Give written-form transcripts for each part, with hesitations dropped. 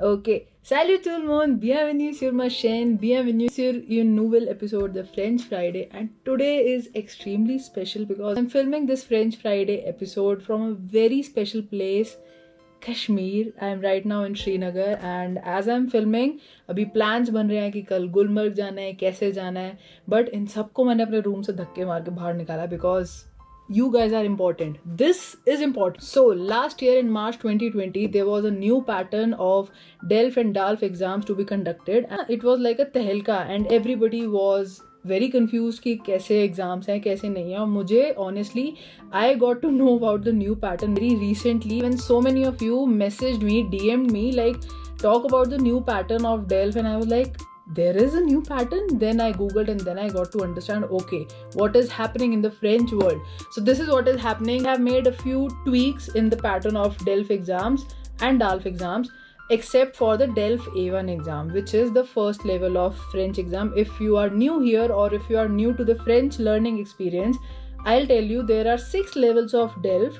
Ok, salut tout le monde, bienvenue sur ma chaîne, bienvenue sur une nouvelle épisode de French Friday, and today is extremely special because I'm filming this French Friday episode from a very special place, Kashmir. I am right now in Srinagar and as I'm filming, अभी plans बन रहे हैं कि कल गुलमर्ग जाना है, कैसे जाना है, but इन सबको मैंने अपने room से धक्के मार के बाहर निकाला because you guys are important. This is important. So last year in March 2020 there was a new pattern of DELF and DALF exams to be conducted. It was like a tehelka and everybody was very confused कि कैसे exams हैं कैसे नहीं हैं. और मुझे honestly I got to know about the new pattern very recently when so many of you messaged me, DM'd me like talk about the new pattern of DELF, and I was like, there is a new pattern. Then I googled and then I got to understand, okay, what is happening in the French world. So this is what is happening. I have made a few tweaks in the pattern of DELF exams and DALF exams, except for the DELF A1 exam, which is the first level of French exam. If you are new here or if you are new to the French learning experience, I'll tell you there are 6 levels of DELF,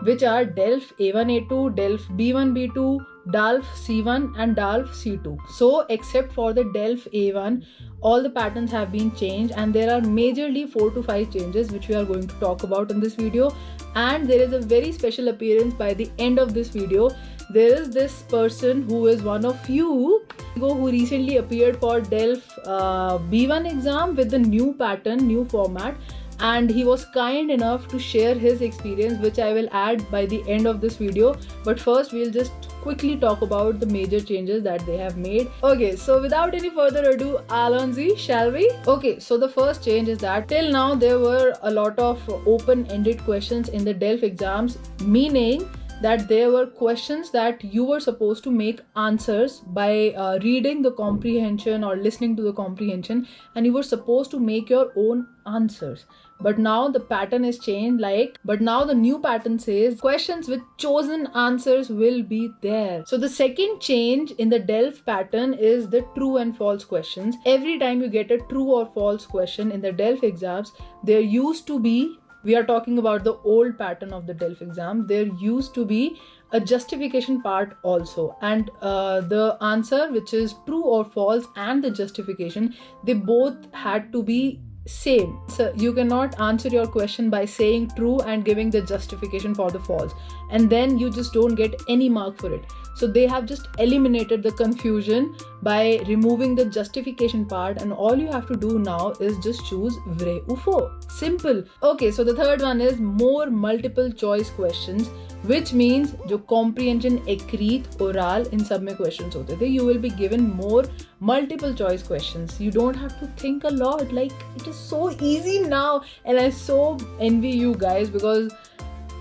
which are DELF A1 A2, DELF B1 B2, DALF C1 and DALF C2. So except for the DELF A1, all the patterns have been changed and there are majorly 4 to 5 changes which we are going to talk about in this video. And there is a very special appearance by the end of this video. There is this person who is one of you who recently appeared for DELF B1 exam with the new pattern, new format. And he was kind enough to share his experience, which I will add by the end of this video. But first we'll just quickly talk about the major changes that they have made. Okay, so without any further ado, allons-y, shall we? Okay, so the first change is that till now there were a lot of open-ended questions in the DELF exams, meaning that there were questions that you were supposed to make answers by reading the comprehension or listening to the comprehension, and you were supposed to make your own answers. But now the pattern is changed, but now the new pattern says questions with chosen answers will be there. So the second change in the DELF pattern is the true and false questions. Every time you get a true or false question in the DELF exams, there used to be, we are talking about the old pattern of the DELF exam, there used to be a justification part also, and the answer, which is true or false, and the justification, they both had to be same. So you cannot answer your question by saying true and giving the justification for the false, and then you just don't get any mark for it. So they have just eliminated the confusion by removing the justification part, and all you have to do now is just choose vrai ou faux. Simple. Okay, so the third one is more multiple choice questions, which means जो comprehension, écrit, oral, in सब में questions होते थे, you will be given more multiple choice questions. You don't have to think a lot. Like, it is so easy now, and I so envy you guys because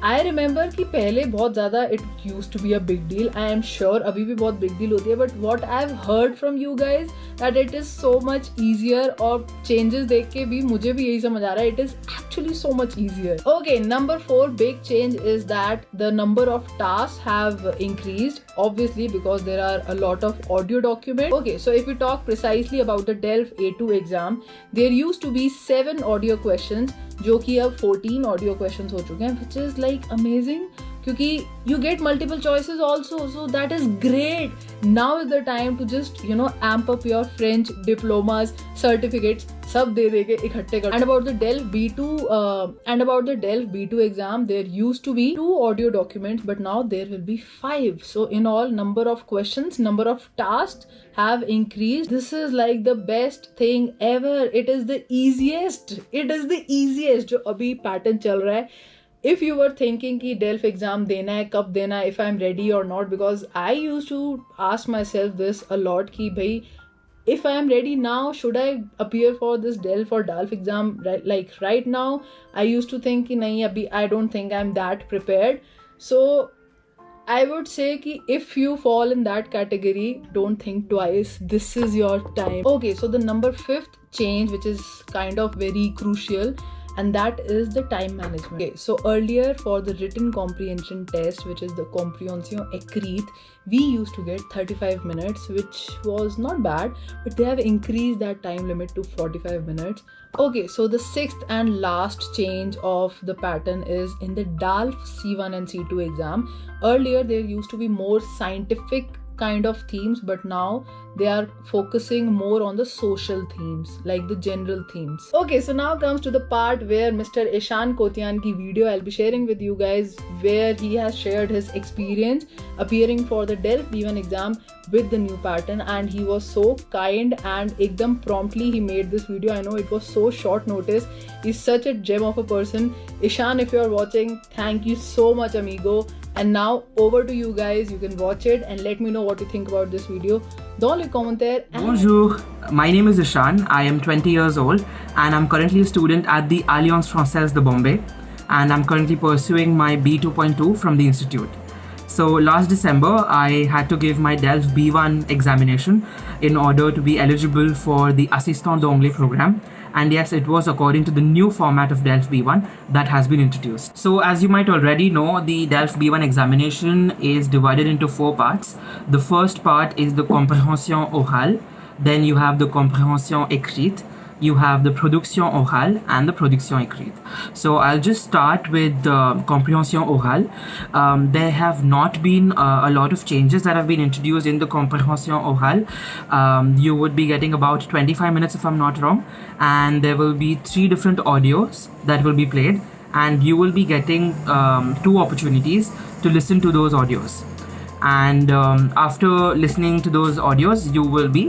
I remember कि पहले बहुत ज़्यादा it used to be a big deal. I am sure अभी भी बहुत big deal होती है, but what I've heard from you guys that it is so much easier, और changes देख के भी मुझे भी यही समझ आ रहा है, it is actually so much easier. Okay, number 4 big change is that the number of tasks have increased, obviously because there are a lot of audio documents. Okay, so if we talk precisely about the DELF A2 exam, there used to be 7 audio questions, जो कि अब 14 audio questions हो चुके हैं, which is like amazing क्योंकि you get multiple choices also, so that is great. Now is the time to just amp up your French diplomas, certificates, सब दे दे के इकट्ठे कर. And about the DELF B2 exam, there used to be 2 audio documents, but now there will be 5. So in all, number of questions, number of tasks have increased. This is like the best thing ever. It is the easiest. जो अभी pattern चल रहा है. If you were thinking कि DELF exam देना है, कब देना है, if I'm ready or not, because I used to ask myself this a lot कि भाई, if I am ready now, should I appear for this DELF or DALF exam right now? I used to think कि नहीं, अभी I don't think I'm that prepared. So I would say कि if you fall in that category, don't think twice. This is your time. Okay, so the number 5th change, which is kind of very crucial, and that is the time management. Okay, so earlier for the written comprehension test, which is the comprehension écrite, we used to get 35 minutes, which was not bad, but they have increased that time limit to 45 minutes. Okay, so the 6th and last change of the pattern is in the DALF C1 and C2 exam. Earlier there used to be more scientific kind of themes, but now they are focusing more on the social themes, like the general themes. Okay, so now comes to the part where Mr. Eshan Kotian ki video I'll be sharing with you guys, where he has shared his experience appearing for the DELF B1 exam with the new pattern, and he was so kind and ekdam promptly he made this video. I know it was so short notice. He's such a gem of a person. Eshan, if you're watching, thank you so much, amigo. And now over to you guys. You can watch it and let me know what you think about this video dans les commentaires. Bonjour, my name is Eshan. I am 20 years old and I'm currently a student at the Alliance Française de Bombay, and I'm currently pursuing my B2.2 from the institute. So last December, I had to give my DELF B1 examination in order to be eligible for the Assistant d'Anglais program. And yes, it was according to the new format of DELF B1 that has been introduced. So as you might already know, the DELF B1 examination is divided into 4 parts. The first part is the comprehension orale. Then you have the comprehension écrite. You have the production orale and the production écrite. So I'll just start with the comprehension orale. There have not been a lot of changes that have been introduced in the comprehension orale. You would be getting about 25 minutes if I'm not wrong, and there will be 3 different audios that will be played, and you will be getting 2 opportunities to listen to those audios. And after listening to those audios, you will be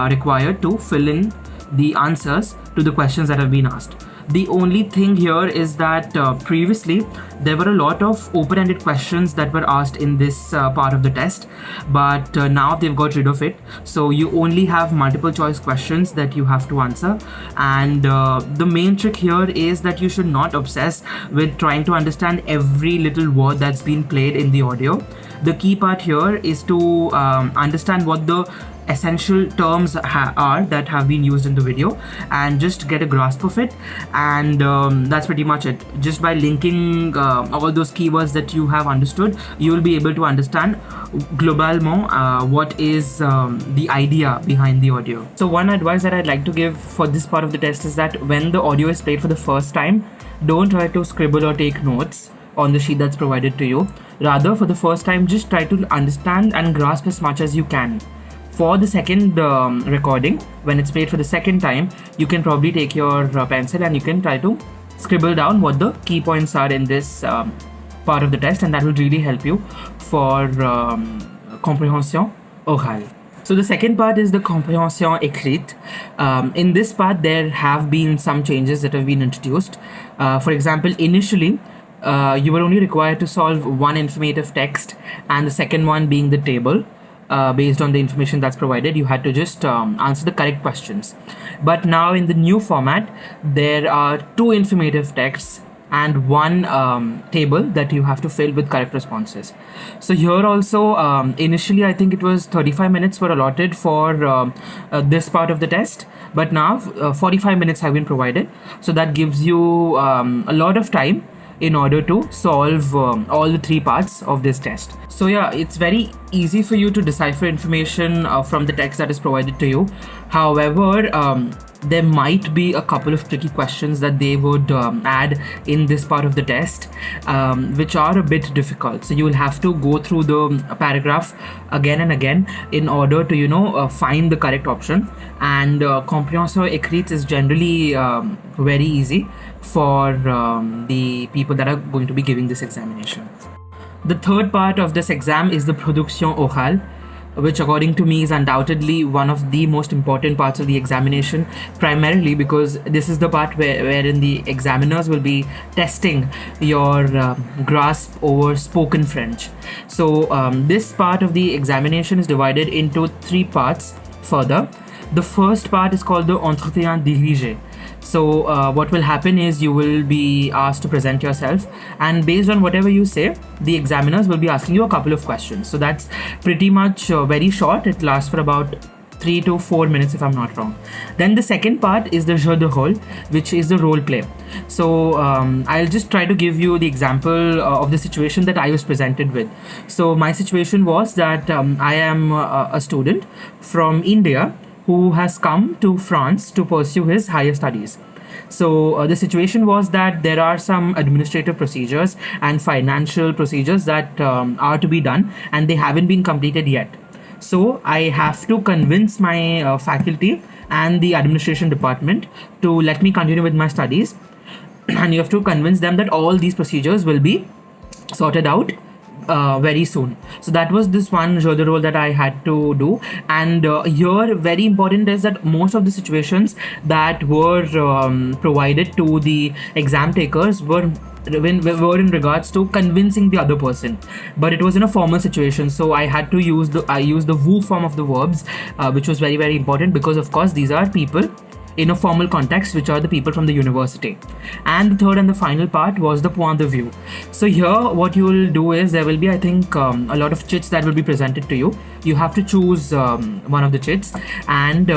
required to fill in the answers to the questions that have been asked. The only thing here is that previously there were a lot of open-ended questions that were asked in this part of the test, but now they've got rid of it. So you only have multiple choice questions that you have to answer, and the main trick here is that you should not obsess with trying to understand every little word that's been played in the audio. The key part here is to understand what the essential terms are that have been used in the video, and just get a grasp of it, and that's pretty much it. Just by linking all those keywords that you have understood, you will be able to understand globalement what is the idea behind the audio. So one advice that I'd like to give for this part of the test is that when the audio is played for the first time, don't try to scribble or take notes on the sheet that's provided to you. Rather, for the first time, just try to understand and grasp as much as you can. For the second recording, when it's played for the second time, you can probably take your pencil and you can try to scribble down what the key points are in this part of the test, and that will really help you for comprehension orale. So the second part is the comprehension écrite. In this part, there have been some changes that have been introduced. For example, initially, you were only required to solve one informative text, and the second one being the table. Based on the information that's provided, you had to just answer the correct questions. But now in the new format, there are 2 informative texts and 1 table that you have to fill with correct responses. So here also, initially I think it was 35 minutes were allotted for this part of the test, but now 45 minutes have been provided. So that gives you a lot of time in order to solve all the 3 parts of this test. So yeah, it's very easy for you to decipher information from the text that is provided to you. However, there might be a couple of tricky questions that they would add in this part of the test, which are a bit difficult. So you will have to go through the paragraph again and again in order to find the correct option. And comprehension écrite is generally very easy for the people that are going to be giving this examination. The third part of this exam is the production orale, which according to me is undoubtedly one of the most important parts of the examination, primarily because this is the part wherein the examiners will be testing your grasp over spoken French. So this part of the examination is divided into 3 parts further. The first part is called the entretien dirigé. So what will happen is you will be asked to present yourself, and based on whatever you say, the examiners will be asking you a couple of questions. So that's pretty much very short. It lasts for about 3 to 4 minutes if I'm not wrong. Then the second part is the jeu de rôle, which is the role play. So I'll just try to give you the example of the situation that I was presented with. So my situation was that I am a student from India who has come to France to pursue his higher studies. So the situation was that there are some administrative procedures and financial procedures that are to be done, and they haven't been completed yet. So I have to convince my faculty and the administration department to let me continue with my studies, and you have to convince them that all these procedures will be sorted out very soon. So that was this one jeu de role that I had to do. And here, very important is that most of the situations that were provided to the exam takers were in regards to convincing the other person, but it was in a formal situation, so I had to use the woo form of the verbs, which was very, very important, because of course these are people in a formal context, which are the people from the university. And the third and the final part was the point de vue. So here what you will do is, there will be, I think, a lot of chits that will be presented to you. You have to choose one of the chits, and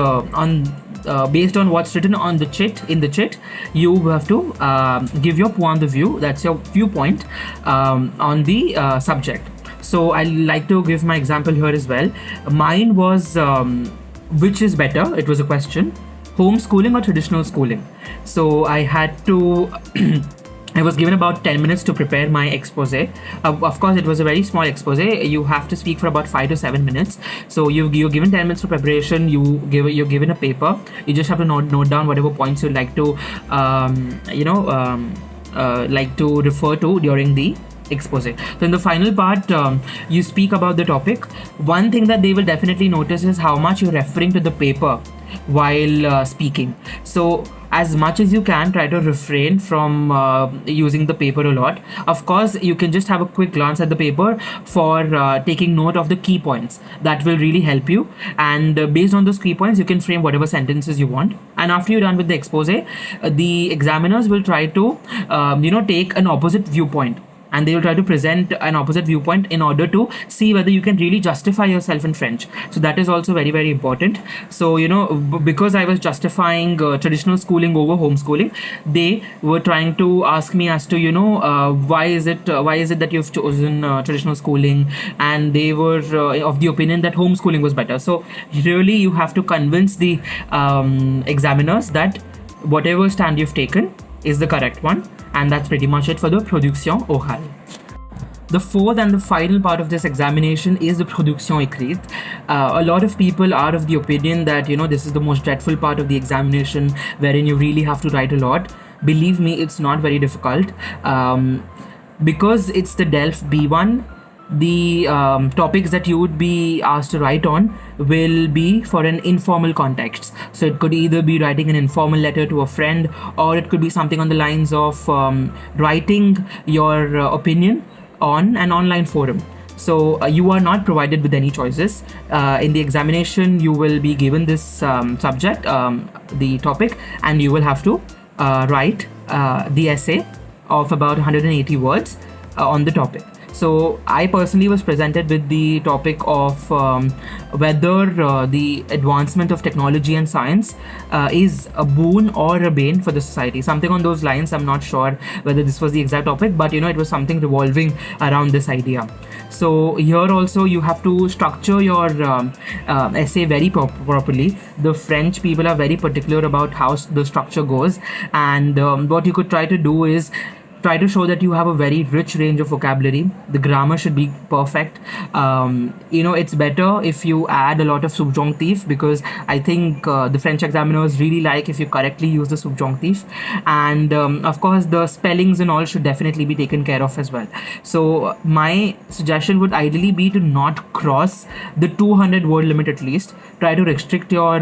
based on what's written on the chit, you have to give your point de vue, that's your viewpoint, on the subject. So I like to give my example here as well. Mine was which is better? It was a question. Homeschooling or traditional schooling? So I had to I was given about 10 minutes to prepare my expose. Of course, it was a very small expose. You have to speak for about 5 to 7 minutes. So you're given 10 minutes for preparation. You're given a paper. You just have to note down whatever points you'd like to, like to refer to during the expose. So in the final part, you speak about the topic. One thing that they will definitely notice is how much you're referring to the paper while speaking. So as much as you can, try to refrain from using the paper a lot. Of course, you can just have a quick glance at the paper for taking note of the key points. That will really help you, and based on those key points, you can frame whatever sentences you want. And after you're done with the expose, the examiners will try to take an opposite viewpoint, and they will try to present an opposite viewpoint in order to see whether you can really justify yourself in French. So that is also very, very important. So because I was justifying traditional schooling over homeschooling, they were trying to ask me as to why is it that you've chosen traditional schooling, and they were of the opinion that homeschooling was better. So really you have to convince the examiners that whatever stand you've taken is the correct one. And that's pretty much it for the production orale. The fourth and the final part of this examination is the production écrite. A lot of people are of the opinion that this is the most dreadful part of the examination, wherein you really have to write a lot. Believe me, it's not very difficult, because it's the DELF B1. The topics that you would be asked to write on will be for an informal context. So it could either be writing an informal letter to a friend, or it could be something on the lines of writing your opinion on an online forum. So you are not provided with any choices. In the examination, you will be given this subject, the topic, and you will have to write the essay of about 180 words on the topic. So I personally was presented with the topic of whether the advancement of technology and science is a boon or a bane for the society. Something on those lines. I'm not sure whether this was the exact topic, but it was something revolving around this idea. So here also you have to structure your essay very properly. The French people are very particular about how the structure goes, and what you could try to do is try to show that you have a very rich range of vocabulary. The grammar should be perfect. It's better if you add a lot of subjunctive, because I think the French examiners really like if you correctly use the subjunctive. And of course, the spellings and all should definitely be taken care of as well. So my suggestion would ideally be to not cross the 200 word limit at least. Try to restrict your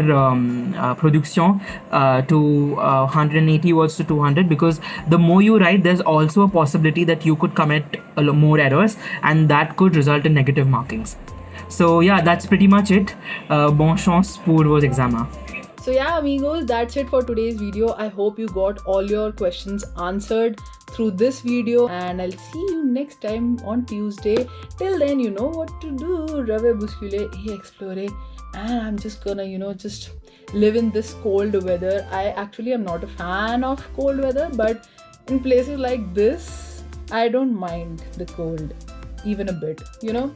production to 180 words to 200, because the more you write, there's also a possibility that you could commit more errors, and that could result in negative markings. So yeah, that's pretty much it. Bon chance pour vos examens. So yeah, amigos, that's it for today's video. I hope you got all your questions answered through this video, and I'll see you next time on Tuesday. Till then, you know what to do. Rave bouscule et explore. And I'm just gonna, just live in this cold weather. I actually am not a fan of cold weather, but in places like this, I don't mind the cold even a bit. The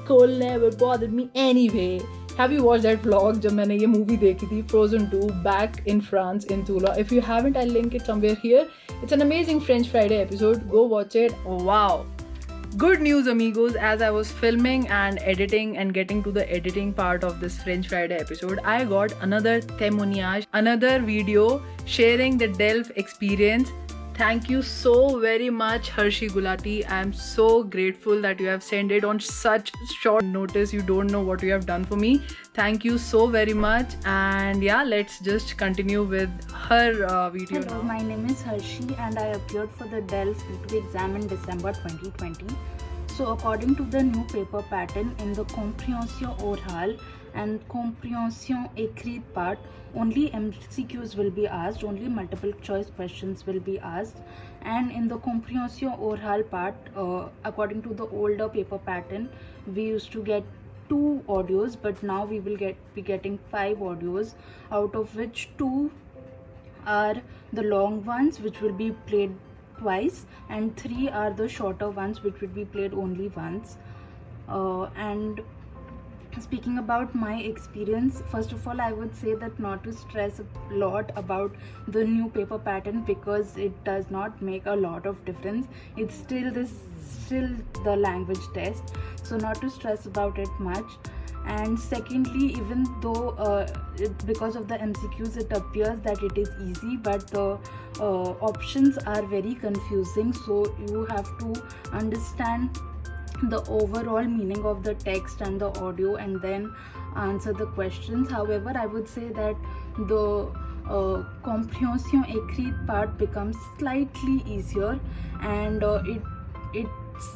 cold never bothered me anyway. Have you watched that vlog जब मैंने ये movie देखी थी, Frozen 2, back in France in Toulon? If you haven't, I'll link it somewhere here. It's an amazing French Friday episode. Go watch it. Wow. Good news, amigos. As I was filming and editing and getting to the editing part of this French Friday episode, I got another témoignage, another video sharing the DELF experience. Thank you so very much, Harshi Gulati. I am so grateful that you have sent it on such short notice. You don't know what you have done for me. Thank you so very much. And yeah, let's just continue with her video. Hello, my name is Harshi and I appeared for the DELF B1 exam in December 2020. So according to the new paper pattern, in the comprehension orale and comprehension écrite part, only MCQs will be asked, only multiple choice questions will be asked. And in the comprehension orale part, according to the older paper pattern, we used to get 2 audios, but now we will be getting 5 audios, out of which 2 are the long ones which will be played twice and 3 are the shorter ones which will be played only once. And speaking about my experience, first of all I would say that not to stress a lot about the new paper pattern, because it does not make a lot of difference. It's still the language test, so not to stress about it much. And secondly, even though because of the MCQs it appears that it is easy, but the options are very confusing, so you have to understand the overall meaning of the text and the audio and then answer the questions. However, I would say that the comprehension écrite part becomes slightly easier, and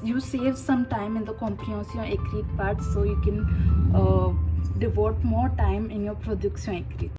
you save some time in the comprehension écrite part, so you can devote more time in your production écrite.